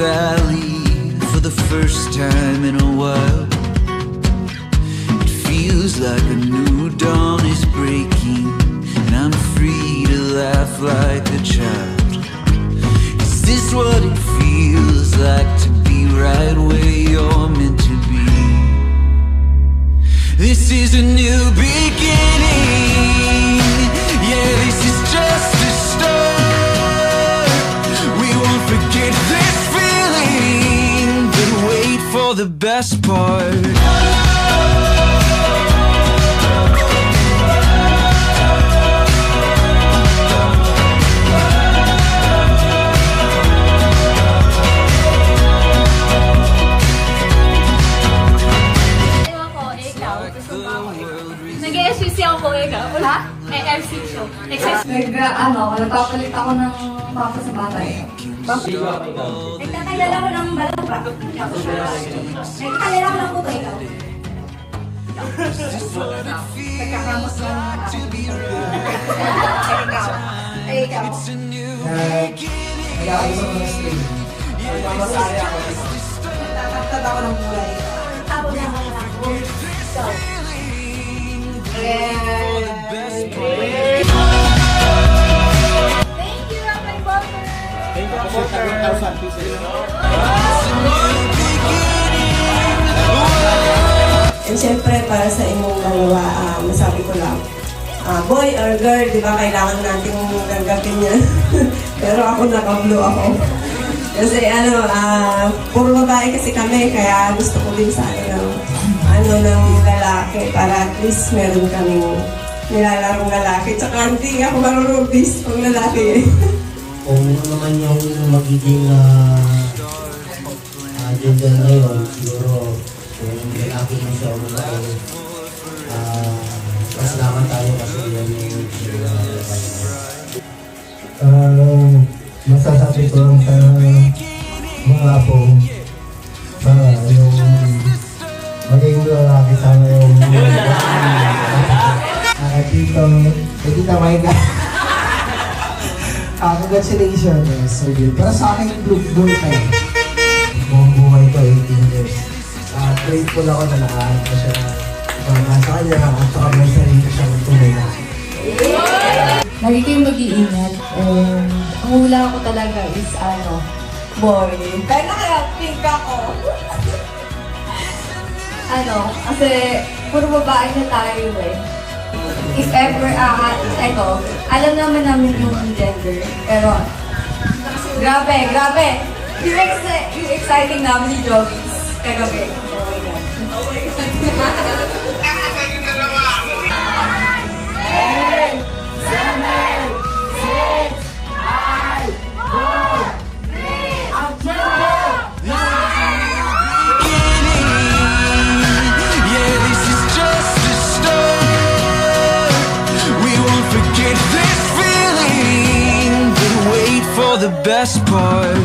valley for the first time in a while. It feels like a new dawn is breaking, and I'm free to laugh like a child. Is this what it feels like to be right where you're meant to be? This is a new beginning. Yeah, this is just a start. We won't forget this feeling, but wait for the best part. Nag-SUC ako ikaw. Wala? MC show. Nagpapalit ako ng papa sa batay. Nagtatanggal ako ng balabra. Nagtatanggal ako ng puto ikaw. Nagkakamot ng ikaw. Ay, ikaw. Nag-aayos ako ng stream. Nagmamasaya ako. Nagtatagtad ako ng kulay. Tapos na ako ng ikaw. Thank you, Rapper Bumper! Thank you po, 1,000 pieces. And syempre, para sa inyong dalawa, masabi ko lang, boy or girl, di ba, kailangan nating tanggapin yan. Pero ako naka-blue ako. Kasi puro babae kasi kami, kaya gusto ko din sa ng lalaki, para at least meron kaming nilalarong lalaki. Tsaka hindi ako marunong bis pang lalaki. Kung ano naman yung magiging agenda ngayon, siguro kung lalaki mo siya o babae, mas naman tayo kasi yan yung masasabi ko lang sa mga apo, yung maging lalaki sana yung Tita Maika. Congratulations, Sir Bill. Para sa akin, blue tayo. Buong buhay ko, 18 years. Grateful ako na nakahanap ko siya. Nasa kanya, at saka may sarili siyang tunay na. Lagi kayong mag-iingat. And ang hula ko talaga is boy. Kaya naka-pink ako. Kasi puro babae na tayo eh. If ever, alam naman namin yung gender. Pero, grabe. Yung exciting namin ni Joggies kagabi. Oh my God. The best part.